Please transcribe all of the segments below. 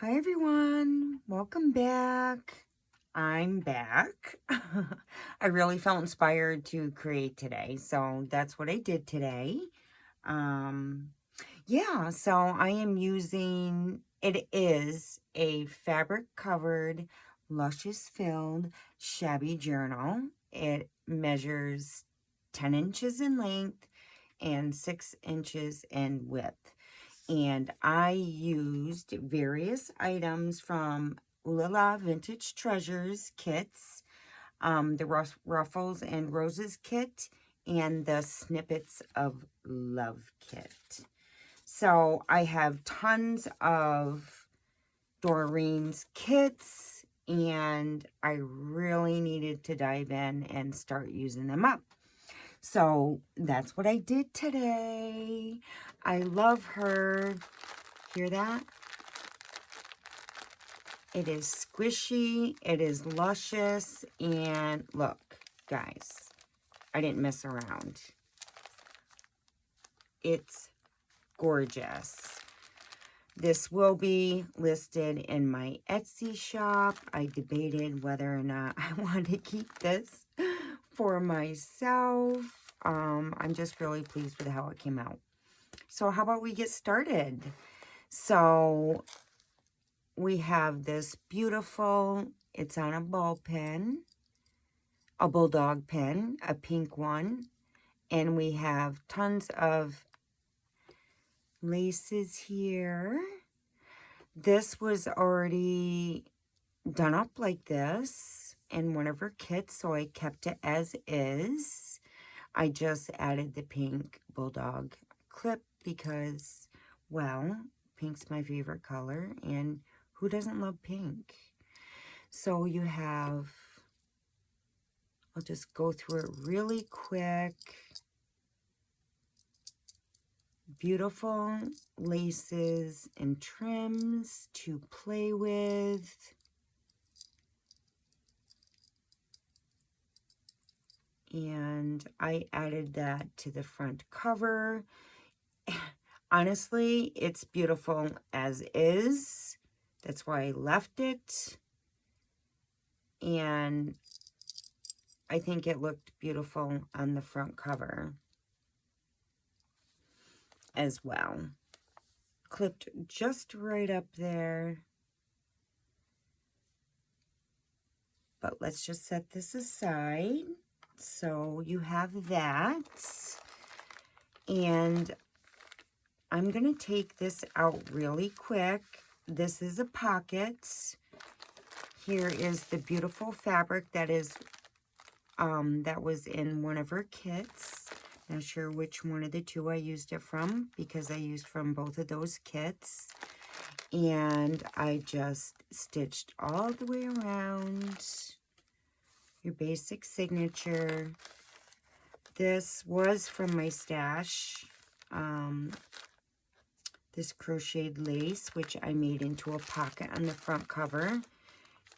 Hi everyone, welcome back. I'm back. I really felt inspired to create today, so that's what I did today. Um, yeah, so I am using, it is a fabric covered, luscious filled shabby journal. It measures 10 inches in length and 6 inches in width. And I used various items from OohlalaVintageTreasures kits, the Ruffles and Roses kit, and the Snippets of Love kit. So I have tons of Doreen's kits, and I really needed to dive in and start using them up. So that's what I did today. I love her. Hear that? It is squishy, it is luscious, and look, guys, I didn't mess around. It's gorgeous. This will be listed in my Etsy shop. I debated whether or not I want to keep this for myself. I'm just really pleased with how it came out. So how about we get started? So we have this beautiful, it's on a ball pen, a bulldog pen, a pink one, and we have tons of laces here. This was already done up like this in one of her kits, so I kept it as is. I just added the pink bulldog clip because, well, pink's my favorite color, and who doesn't love pink? So you have, I'll just go through it really quick. Beautiful laces and trims to play with. And I added that to the front cover. Honestly, it's beautiful as is. That's why I left it. And I think it looked beautiful on the front cover as well. Clipped just right up there. But let's just set this aside. So you have that. And I'm going to take this out really quick. This is a pocket. Here is the beautiful fabric that is that was in one of her kits. Not sure which one of the two I used it from, because I used from both of those kits. And I just stitched all the way around. Your basic signature. This was from my stash. This crocheted lace, which I made into a pocket on the front cover.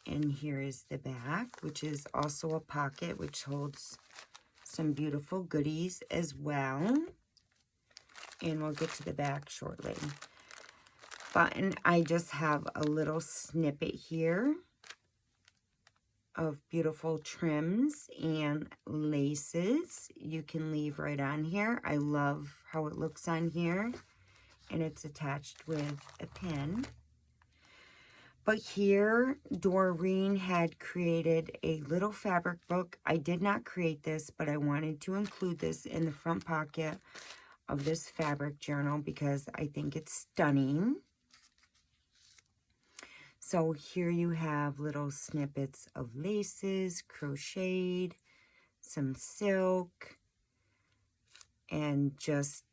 And here is the back, which is also a pocket, which holds some beautiful goodies as well. And we'll get to the back shortly. Button, I just have a little snippet here of beautiful trims and laces. You can leave right on here. I love how it looks on here. And it's attached with a pin. But here, Doreen had created a little fabric book. I did not create this, but I wanted to include this in the front pocket of this fabric journal because I think it's stunning. So here you have little snippets of laces, crocheted, some silk, and just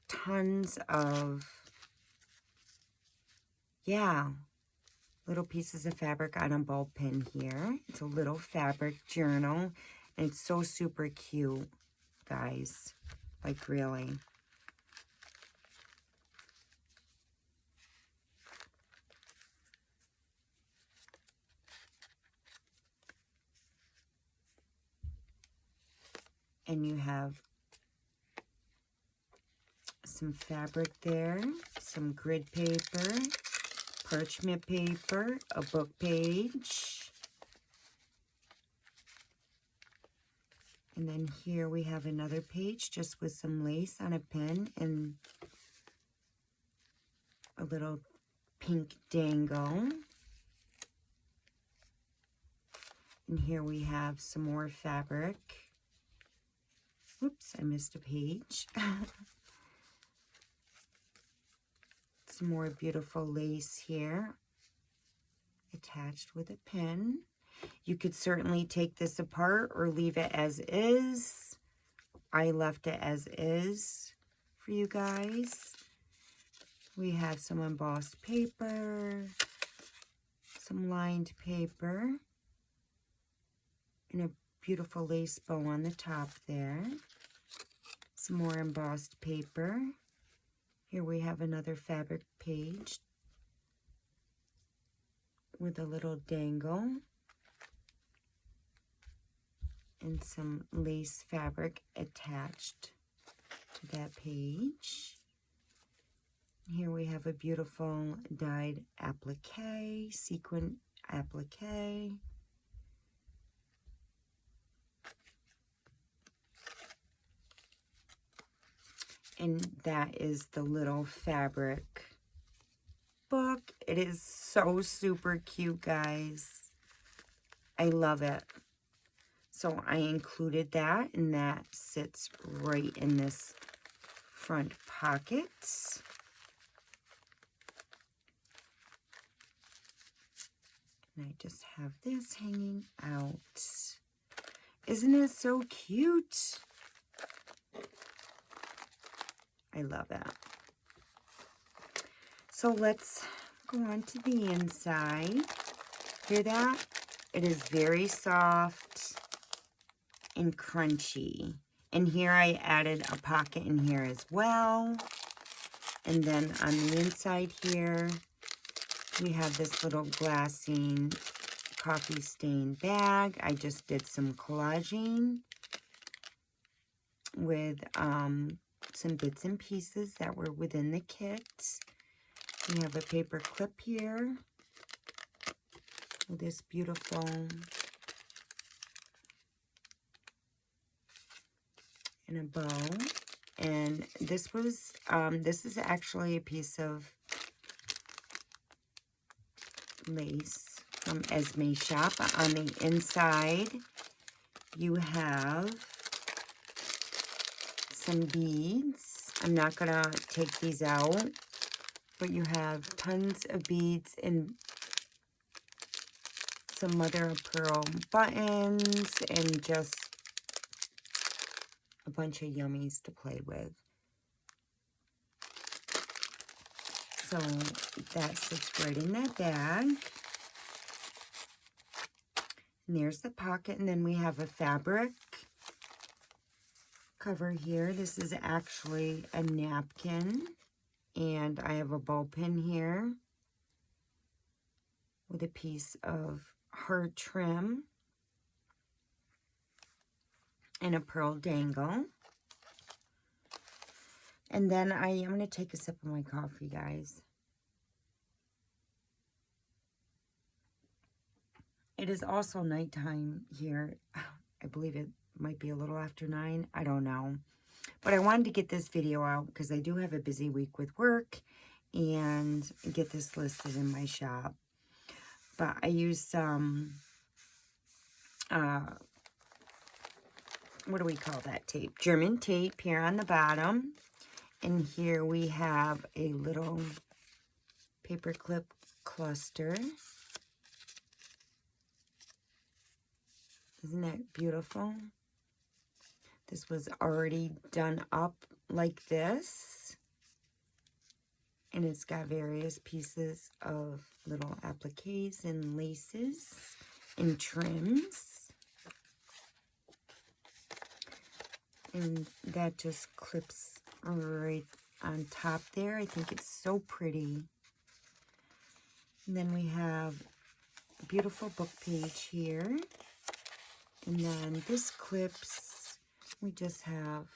tons of, yeah, little pieces of fabric on a ball pin here. It's a little fabric journal, and it's so super cute, guys. Like, really. And you have some fabric there, some grid paper, parchment paper, a book page. And then here we have another page just with some lace on a pin and a little pink dangle. And here we have some more fabric. Oops, I missed a page. Some more beautiful lace here, attached with a pin. You could certainly take this apart or leave it as is. I left it as is for you guys. We have some embossed paper, some lined paper, and a beautiful lace bow on the top there. Some more embossed paper. Here we have another fabric page with a little dangle and some lace fabric attached to that page. Here we have a beautiful dyed applique, sequin applique. And that is the little fabric book. It is so super cute, guys. I love it. So I included that, and that sits right in this front pocket. And I just have this hanging out. Isn't it so cute? I love it. So let's go on to the inside. Hear that? It is very soft and crunchy. And here I added a pocket in here as well. And then on the inside here, we have this little glassine coffee stain bag. I just did some collaging with some bits and pieces that were within the kit. We have a paper clip here with this beautiful and a bow. And this was, this is actually a piece of lace from Esme Shop. On the inside, you have some beads. I'm not gonna take these out, but you have tons of beads and some mother of pearl buttons and just a bunch of yummies to play with. So that sits right in that bag. And there's the pocket, and then we have a fabric cover here. This is actually a napkin, and I have a bow pin here with a piece of heart trim and a pearl dangle. And then I am going to take a sip of my coffee, guys. It is also nighttime here. I believe it might be a little after 9. I don't know. But I wanted to get this video out because I do have a busy week with work and get this listed in my shop. But I used some, what do we call that tape? German tape here on the bottom. And here we have a little paper clip cluster. Isn't that beautiful? This was already done up like this. And it's got various pieces of little appliques and laces and trims. And that just clips right on top there. I think it's so pretty. And then we have a beautiful book page here. And then this clips, we just have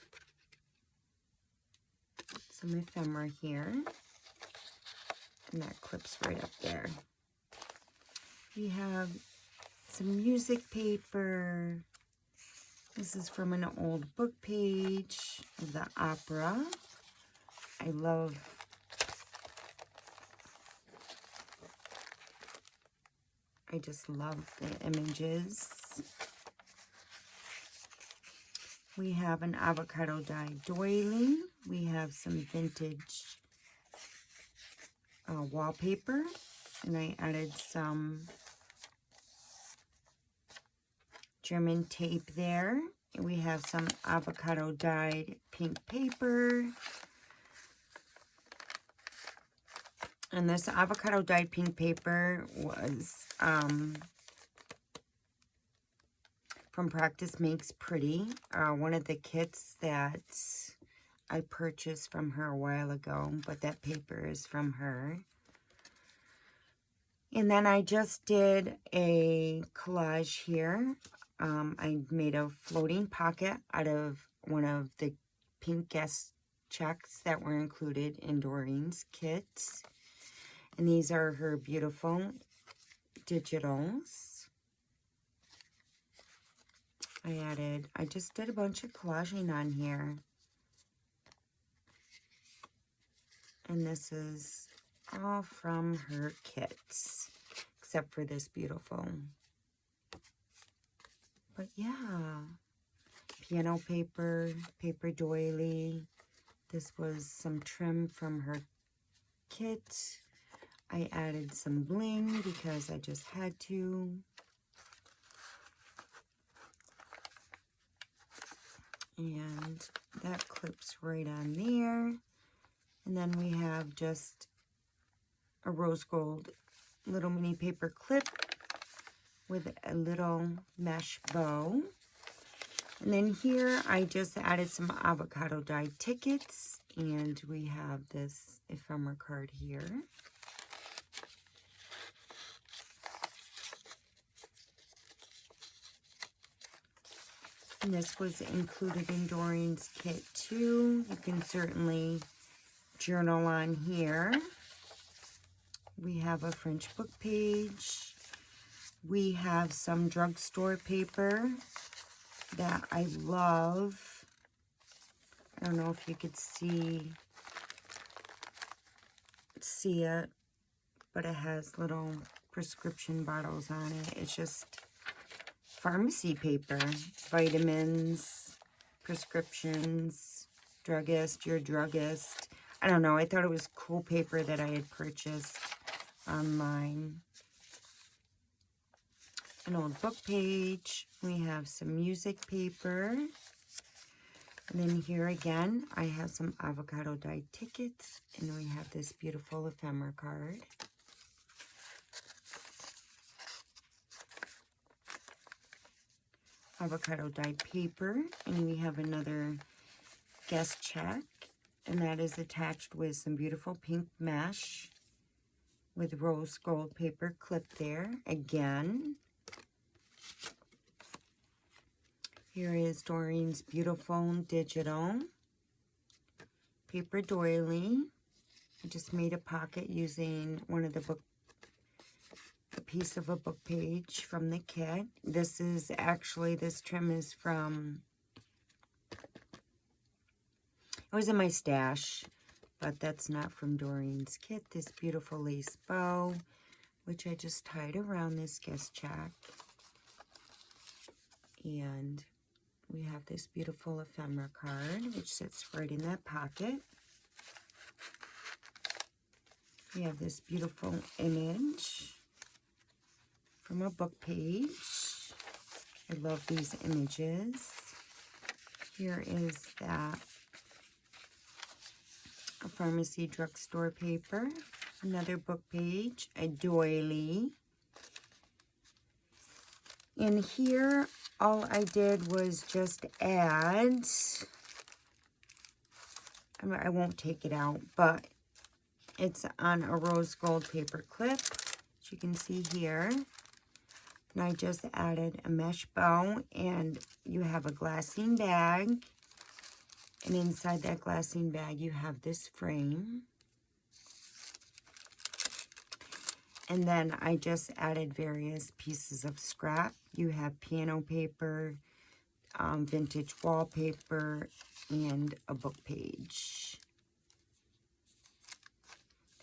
some ephemera here. And that clips right up there. We have some music paper. This is from an old book page of the opera. I just love the images. We have an avocado dyed doily. We have some vintage wallpaper, and I added some German tape there. And we have some avocado dyed pink paper. And this avocado dyed pink paper was from Practice Makes Pretty, one of the kits that I purchased from her a while ago, but that paper is from her. And then I just did a collage here. I made a floating pocket out of one of the pink guest checks that were included in Doreen's kit. And these are her beautiful digitals. I just did a bunch of collaging on here. And this is all from her kits, except for this beautiful. But yeah, piano paper, paper doily. This was some trim from her kit. I added some bling because I just had to. And that clips right on there. And then we have just a rose gold little mini paper clip with a little mesh bow. And then here I just added some avocado dyed tickets, and we have this ephemera card here. And this was included in Doreen's kit too. You can certainly journal on here. We have a French book page. We have some drugstore paper that I love. I don't know if you could see it, but it has little prescription bottles on it. It's just pharmacy paper, vitamins, prescriptions, druggist, your druggist. I don't know, I thought it was cool paper that I had purchased online. An old book page. We have some music paper. And then here again, I have some avocado dyed tickets, and we have this beautiful ephemera card. Avocado dyed paper, and we have another guest check, and that is attached with some beautiful pink mesh with rose gold paper clip there again. Here is Doreen's beautiful digital paper doily. I just made a pocket using one of the a piece of a book page from the kit. This is actually, this trim is from, it was in my stash, but that's not from Doreen's kit. This beautiful lace bow, which I just tied around this guest check. And we have this beautiful ephemera card, which sits right in that pocket. We have this beautiful image from a book page. I love these images. Here is that a pharmacy drugstore paper, another book page, a doily. And here, all I did was just add, I won't take it out, but it's on a rose gold paper clip, as you can see here. And I just added a mesh bow, and you have a glassine bag. And inside that glassine bag, you have this frame. And then I just added various pieces of scrap. You have piano paper, vintage wallpaper, and a book page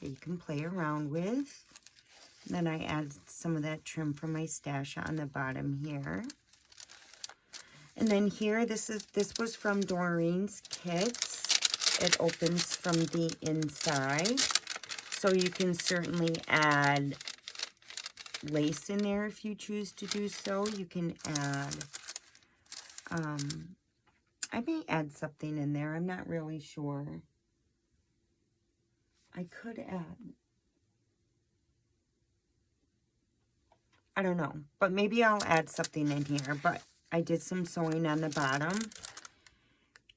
that you can play around with. Then I add some of that trim from my stash on the bottom here. And then here, this was from Doreen's kits. It opens from the inside. So you can certainly add lace in there if you choose to do so. You can add, I may add something in there. I'm not really sure. I could add, I don't know, but maybe I'll add something in here. But I did some sewing on the bottom,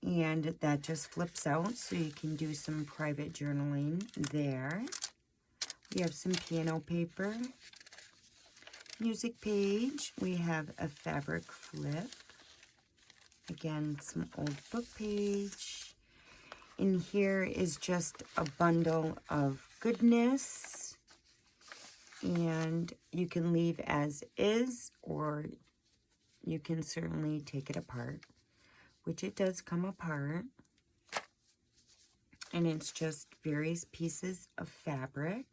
and that just flips out, so you can do some private journaling there. We have some piano paper, music page. We have a fabric flip. Again, some old book page. And here is just a bundle of goodness. And you can leave as is, or you can certainly take it apart, which it does come apart. And it's just various pieces of fabric.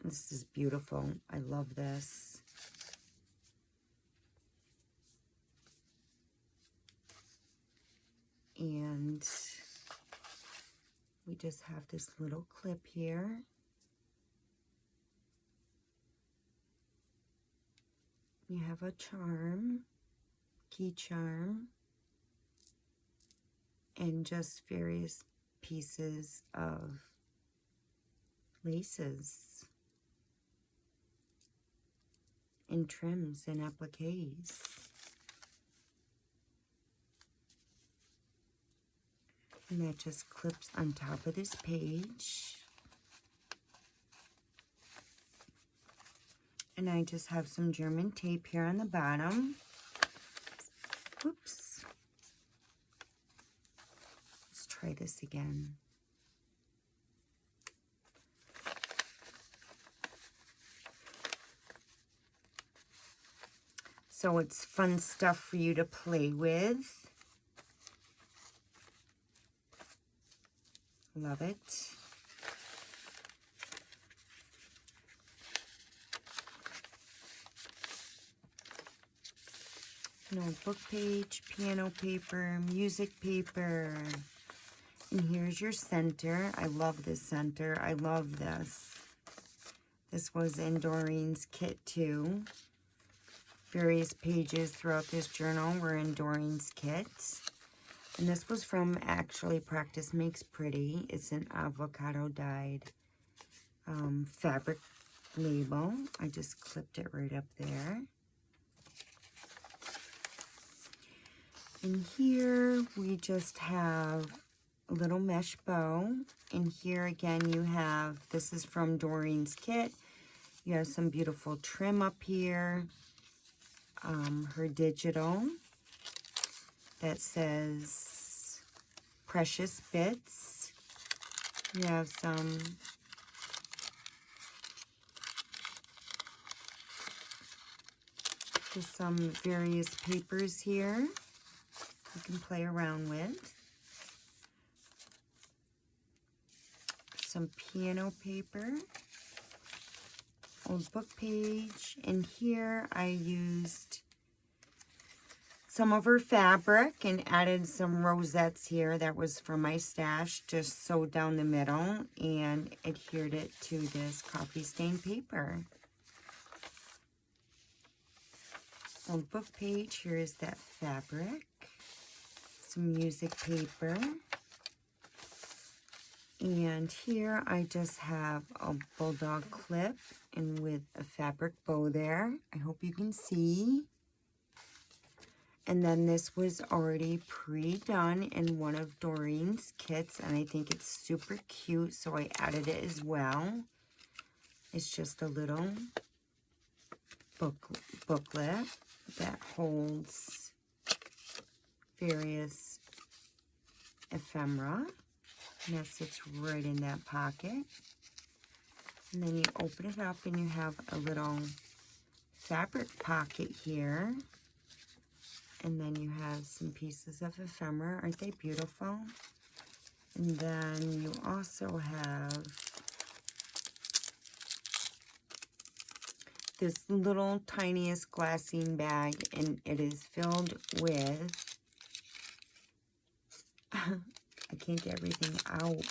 This is beautiful. I love this. And we just have this little clip here. You have a charm, key charm, and just various pieces of laces and trims and appliques. And that just clips on top of this page. And I just have some German tape here on the bottom. Oops. Let's try this again. So it's fun stuff for you to play with. Love it. Notebook page, piano paper, music paper. And here's your center. I love this center. I love this. This was in Doreen's kit too. Various pages throughout this journal were in Doreen's kit. And this was from actually Practice Makes Pretty. It's an avocado dyed fabric label. I just clipped it right up there. And here we just have a little mesh bow. And here again you have, this is from Doreen's kit. You have some beautiful trim up here. Her digital that says Precious Bits. You have some various papers here you can play around with. Some piano paper, old book page, and here I used some of her fabric and added some rosettes here. That was from my stash, just sewed down the middle and adhered it to this coffee stain paper. Old book page, here is that fabric, some music paper, and here I just have a bulldog clip and with a fabric bow there. I hope you can see. And then this was already pre-done in one of Doreen's kits, and I think it's super cute, so I added it as well. It's just a little booklet that holds various ephemera. And that sits right in that pocket. And then you open it up and you have a little fabric pocket here. And then you have some pieces of ephemera. Aren't they beautiful? And then you also have this little tiniest glassine bag, and it is filled with, I can't get everything out.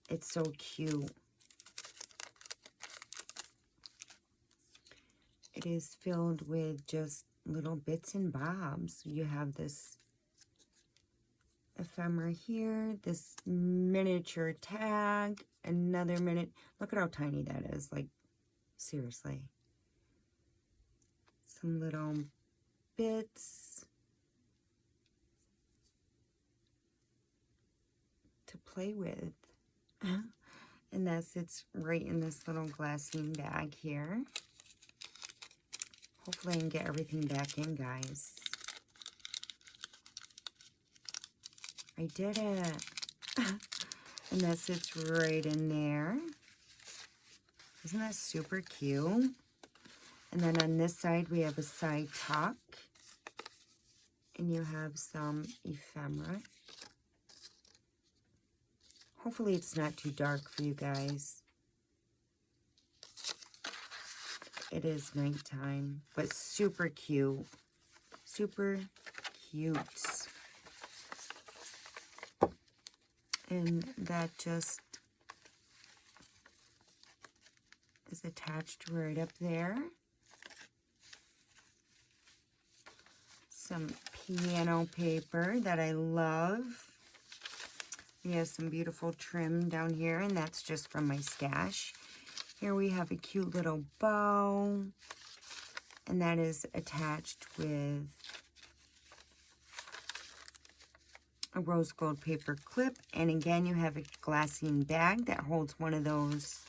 It's so cute. It is filled with just little bits and bobs. You have this ephemera here, this miniature tag, another look at how tiny that is, like, seriously. Some little bits to play with. And that sits right in this little glassine bag here. Hopefully I can get everything back in, guys. I did it. And that sits right in there. Isn't that super cute? And then on this side, we have a side tuck. And you have some ephemera. Hopefully it's not too dark for you guys. It is nighttime, but super cute. Super cute. And that just is attached right up there. Some piano paper that I love. We have some beautiful trim down here, and that's just from my stash. Here we have a cute little bow, and that is attached with a rose gold paper clip. And again, you have a glassine bag that holds one of those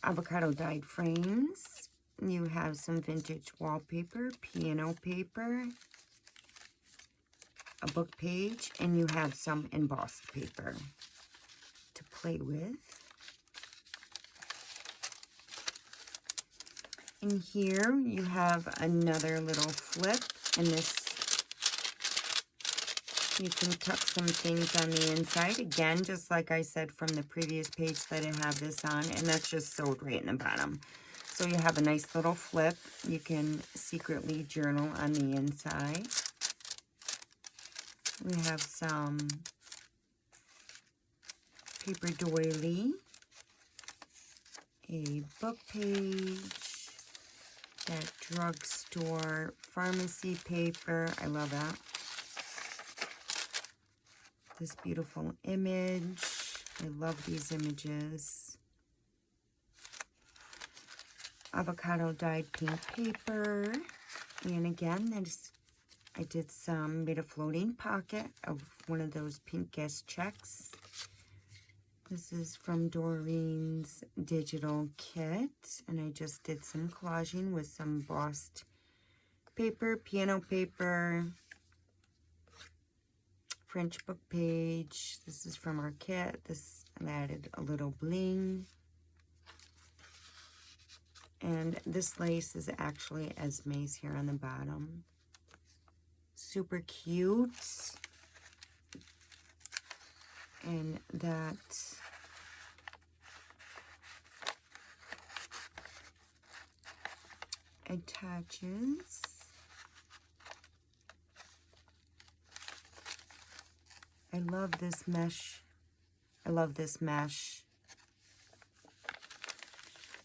avocado dyed frames. You have some vintage wallpaper, piano paper, a book page, and you have some embossed paper to play with. And here you have another little flip, and this, you can tuck some things on the inside. Again, just like I said from the previous page that I have this on, and that's just sewed right in the bottom. So you have a nice little flip. You can secretly journal on the inside. We have some paper doily, a book page, that drugstore pharmacy paper. I love that. This beautiful image. I love these images. Avocado dyed pink paper. And again, made a floating pocket of one of those pink guest checks. This is from Doreen's digital kit, and I just did some collaging with some embossed paper, piano paper, French book page. This is from our kit. I added a little bling. And this lace is actually Esme's here on the bottom. Super cute. And that attaches. I love this mesh. I love this mesh.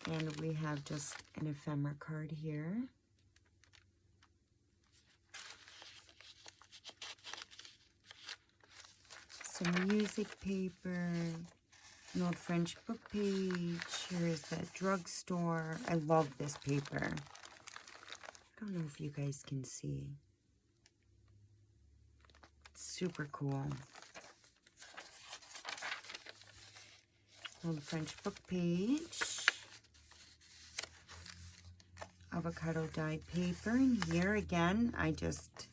And we have just an ephemera card here. Some music paper, an old French book page. Here is that drugstore. I love this paper. I don't know if you guys can see. It's super cool. Old French book page. Avocado dyed paper. And here again, I just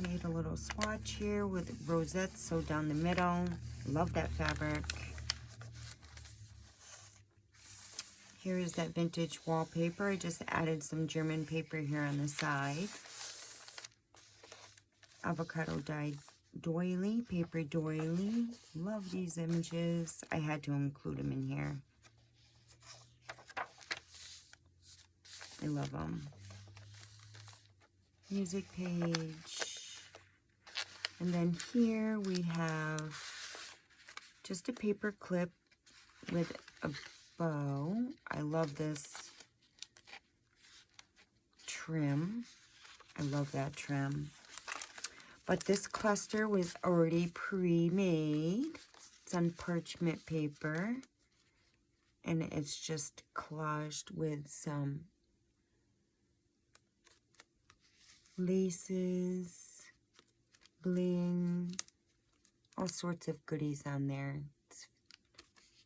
Made a little swatch here with rosettes sewed down the middle. Love that fabric. Here is that vintage wallpaper. I just added some German paper here on the side. Avocado dyed doily, paper doily. Love these images. I had to include them in here. I love them. Music page. And then here we have just a paper clip with a bow. I love this trim. I love that trim. But this cluster was already pre-made. It's on parchment paper. And it's just collaged with some laces, bling, all sorts of goodies on there. It's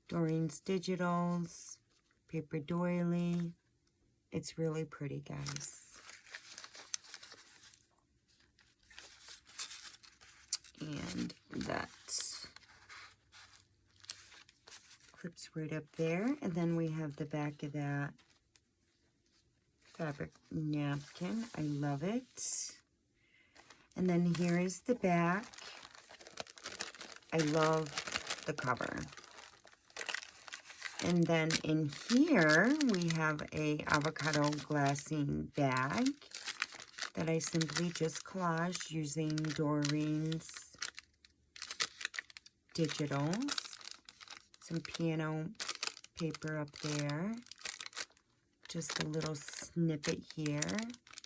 Doreen's Digitals, paper doily. It's really pretty, guys. And that clips right up there. And then we have the back of that fabric napkin. I love it. And then here is the back. I love the cover. And then in here we have a avocado glassine bag that I simply just collaged using Doreen's Digitals. Some piano paper up there. Just a little snippet here.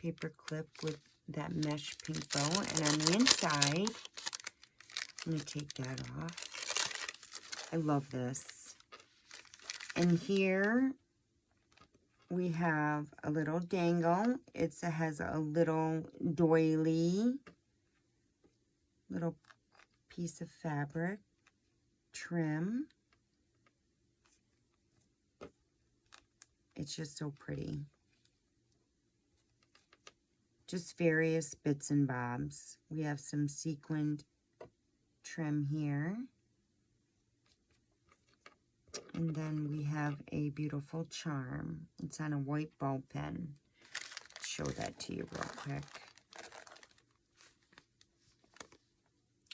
Paper clip with that mesh pink bow. And on the inside, I'm going to take that off. I love this. And here we have a little dangle. It has a little doily, little piece of fabric, trim. It's just so pretty. Just various bits and bobs. We have some sequined trim here. And then we have a beautiful charm. It's on a white ball pen. Show that to you real quick.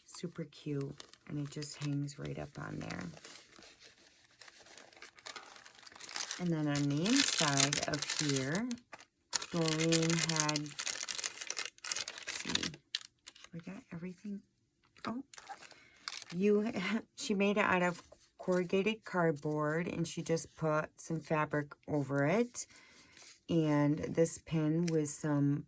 Super cute. And it just hangs right up on there. And then on the inside of here, Doreen had, let's see, we got everything. Oh, she made it out of corrugated cardboard, and she just put some fabric over it. And this pin with some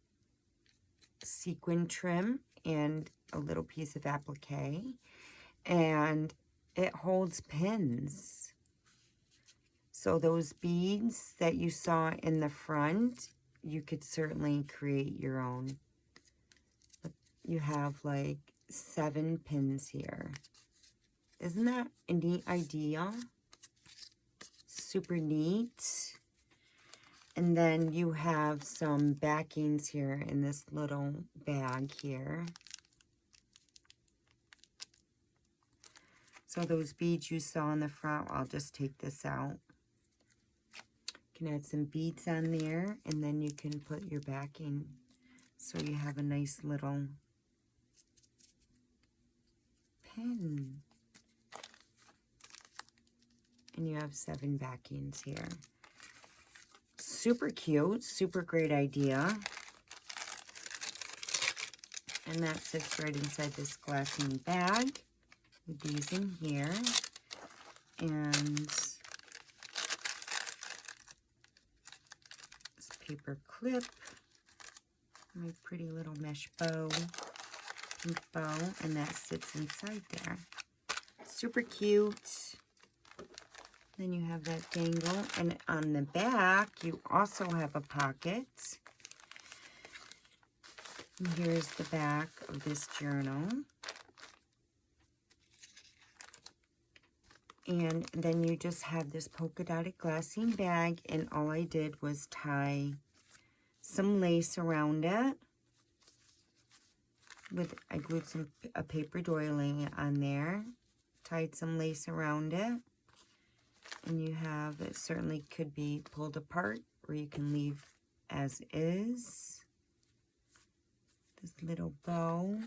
sequin trim and a little piece of applique. And it holds pins. So those beads that you saw in the front, you could certainly create your own. You have like 7 pins here. Isn't that a neat idea? Super neat. And then you have some backings here in this little bag here. So those beads you saw in the front, I'll just take this out. You can add some beads on there, and then you can put your backing. So you have a nice little pin. And you have 7 backings here. Super cute, super great idea. And that sits right inside this glassine bag with these in here. And this paper clip, my pretty little mesh bow, pink bow, and that sits inside there. Super cute. Then you have that dangle, and on the back, you also have a pocket. And here's the back of this journal. And then you just have this polka dotted glassine bag, and all I did was tie some lace around it. I glued a paper doily on there, tied some lace around it, and you have, it certainly could be pulled apart, or you can leave as is. This little bow,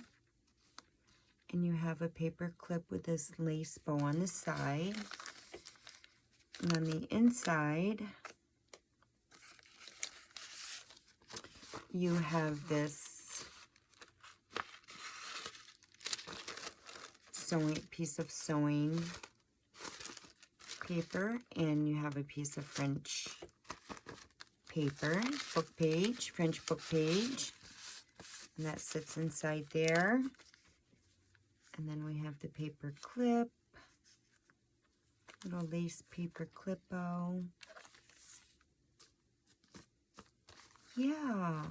and you have a paper clip with this lace bow on the side, and on the inside you have this piece of sewing paper, and you have a piece of French paper, French book page, and that sits inside there. And then we have the paper clip, little lace paper clip bow. Yeah.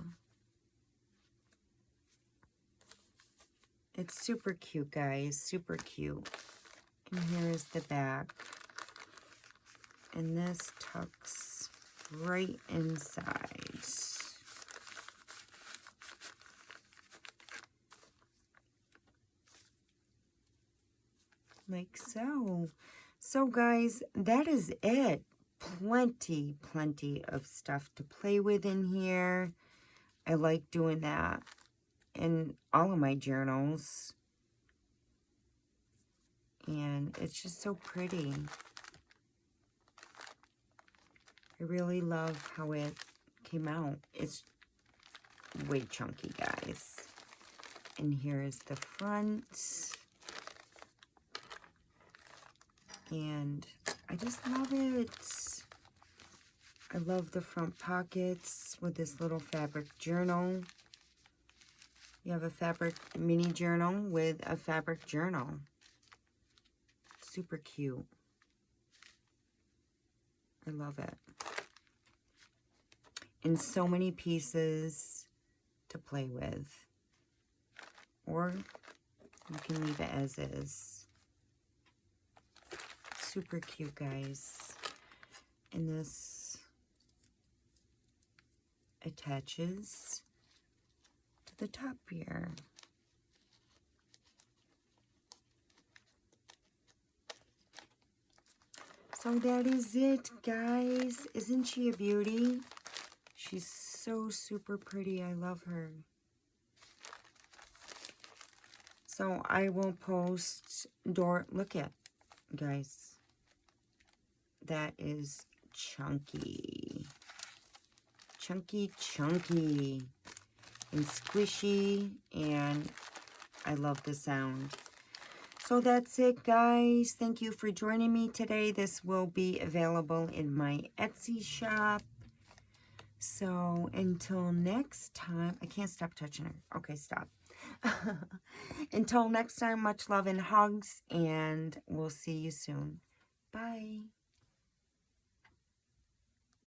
It's super cute, guys, super cute. And here is the back. And this tucks right inside. Like so. So guys, that is it. Plenty of stuff to play with in here. I like doing that in all of my journals. And it's just so pretty. I really love how it came out. It's way chunky, guys. And here is the front. And I just love it. I love the front pockets with this little fabric journal. You have a fabric mini journal with a fabric journal. Super cute. I love it. And so many pieces to play with. Or you can leave it as is. Super cute, guys. And this attaches to the top here. So that is it, guys. Isn't she a beauty? She's so super pretty. I love her. So I will post look at, guys. That is chunky. Chunky. And squishy. And I love the sound. So that's it, guys. Thank you for joining me today. This will be available in my Etsy shop. So until next time, I can't stop touching her. Okay, stop. Until next time, much love and hugs, and we'll see you soon. Bye.